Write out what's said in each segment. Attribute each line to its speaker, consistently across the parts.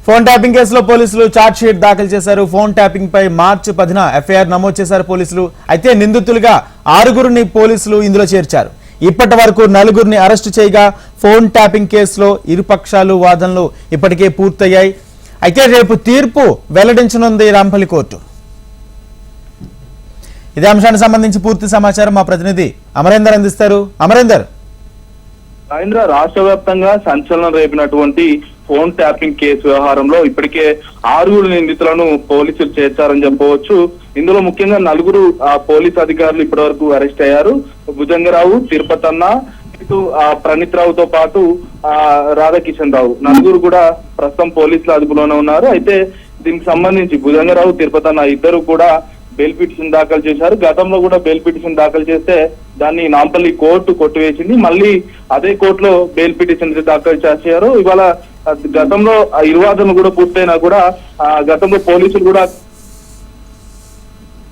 Speaker 1: Phone tapping కేసులో పోలీసులు charge sheet దాఖలు చేశారు. ఫోన్ ట్యాపింగ్ పై మార్చి 10న ఎఫ్ఐఆర్ నమోదు చేశారు పోలీసులు. అయితే నిందితులుగా 6గురిని పోలీసులు ఇందులో చేర్చారు. ఇప్పటి వరకు 4గురిని అరెస్టు చేయగా ఫోన్ ట్యాపింగ్ కేసులో ఇరుపక్షాలు వాదనలు ఇప్పటికే పూర్తయ్యాయి. అయితే రేపు తీర్పు వెల్లడించనుంది రాంపల్లి కోర్టు. ఇదే అంశానికి సంబంధించి పూర్తి సమాచారం మా ప్రతినిధి అమరేందర్ అందిస్తారు. అమరేందర్,
Speaker 2: రాష్ట్ర వ్యాప్తంగా సంచలనం రేపినటువంటి ఫోన్ ట్యాపింగ్ కేసు వ్యవహారంలో ఇప్పటికే 6 నిందితులను పోలీసులు చేర్చారని చెప్పవచ్చు. ఇందులో ముఖ్యంగా 4 పోలీస్ అధికారులు ఇప్పటి వరకు అరెస్ట్ అయ్యారు. భుజంగరావు, తిరుపతన్న, ఇటు ప్రణీత్ రావుతో పాటు రాధాకిషన్ రావు 4 కూడా ప్రస్తుతం పోలీసుల అదుపులోనే ఉన్నారు. అయితే దీనికి సంబంధించి భుజంగరావు, తిరుపతన్న ఇద్దరు కూడా బెయిల్ పిటిషన్ దాఖలు చేశారు. గతంలో కూడా బెయిల్ పిటిషన్ దాఖలు చేస్తే దాన్ని నాంపల్లి కోర్టు కొట్టివేసింది. మళ్ళీ అదే కోర్టులో బెయిల్ పిటిషన్ దాఖలు చేశారు. ఇవాళ గతంలో ఇరువాదనలు కూడా పూర్తయినా కూడా గతంలో పోలీసులు కూడా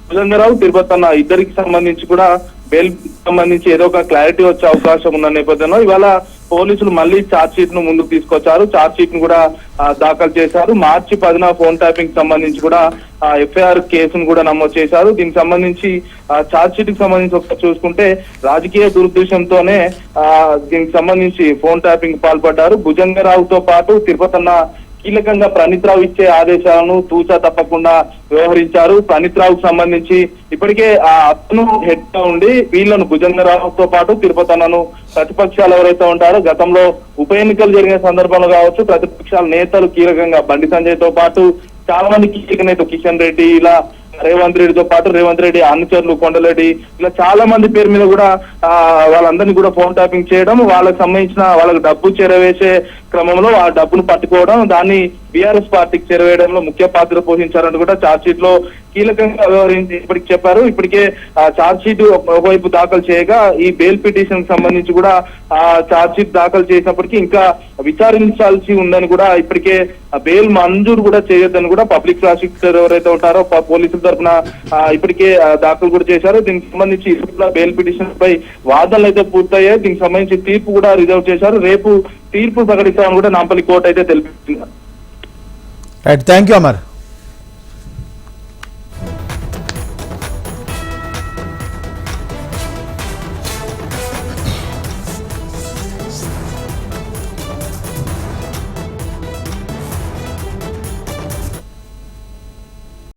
Speaker 2: భుజంగరావు, తిరుపతన్న ఇద్దరికి సంబంధించి కూడా బెయిల్ సంబంధించి ఏదో ఒక క్లారిటీ వచ్చే అవకాశం ఉన్న నేపథ్యంలో ఇవాళ పోలీసులు మళ్ళీ ఛార్జ్ షీట్ ను ముందుకు తీసుకొచ్చారు. ఛార్జ్ షీట్ ను కూడా దాఖలు చేశారు. మార్చి 10న ఫోన్ ట్యాపింగ్ సంబంధించి కూడా ఎఫ్ఐఆర్ కేసును కూడా నమోదు చేశారు. దీనికి సంబంధించి ఛార్జ్ షీట్ కి సంబంధించి ఒకసారి చూసుకుంటే రాజకీయ దురుద్దేశంతోనే దీనికి సంబంధించి ఫోన్ ట్యాపింగ్ పాల్పడ్డారు. భుజంగరావుతో పాటు తిరుపతన్న కీలకంగా ప్రణీత్ రావు ఇచ్చే ఆదేశాలను తూచా తప్పకుండా వ్యవహరించారు. ప్రణీత్ రావుకు సంబంధించి ఇప్పటికే అతను హెడ్ గా ఉండి వీళ్ళను భుజంగరావుతో పాటు తిరుపతన్నను ప్రతిపక్షాలు ఎవరైతే ఉంటారో గతంలో ఉప ఎన్నికలు జరిగిన సందర్భంలో కావచ్చు ప్రతిపక్షాల నేతలు కీలకంగా బండి సంజయ్ తో పాటు చాలా మంది కీలక నేతలు కిషన్ రెడ్డి, ఇలా రేవంత్ రెడ్డితో పాటు రేవంత్ రెడ్డి అనుచరులు కొండలరెడ్డి, ఇలా చాలా మంది పేరు మీద కూడా వాళ్ళందరినీ కూడా ఫోన్ ట్యాపింగ్ చేయడం, వాళ్ళకి సంబంధించిన వాళ్ళకి డబ్బు చేరవేసే క్రమంలో ఆ డబ్బును పట్టుకోవడం, దాన్ని బీఆర్ఎస్ పార్టీకి చేరవేయడంలో ముఖ్య పాత్ర పోషించారని కూడా ఛార్జ్ షీట్ లో కీలకంగా వ్యవహరించి ఇప్పటికి చెప్పారు. ఇప్పటికే ఛార్జ్ షీట్ ఒకవైపు దాఖలు చేయగా ఈ బెయిల్ పిటిషన్ సంబంధించి కూడా ఛార్జ్ షీట్ దాఖలు చేసినప్పటికీ ఇంకా విచారించాల్సి ఉందని కూడా ఇప్పటికే బెయిల్ మంజూరు కూడా చేయొద్దని కూడా పబ్లిక్ ప్రాసిక్యూటర్ ఎవరైతే ఉంటారో పోలీసుల తరఫున ఇప్పటికే దాఖలు కూడా చేశారు. దీనికి సంబంధించి బెయిల్ పిటిషన్ పై వాదనలు అయితే పూర్తయ్యాయి. దీనికి సంబంధించి తీర్పు కూడా రిజర్వ్ చేశారు. రేపు తీర్పు ప్రకటిస్తామని కూడా నాంపల్లి కోర్టు అయితే తెలిపింది.
Speaker 1: Thank you Amar.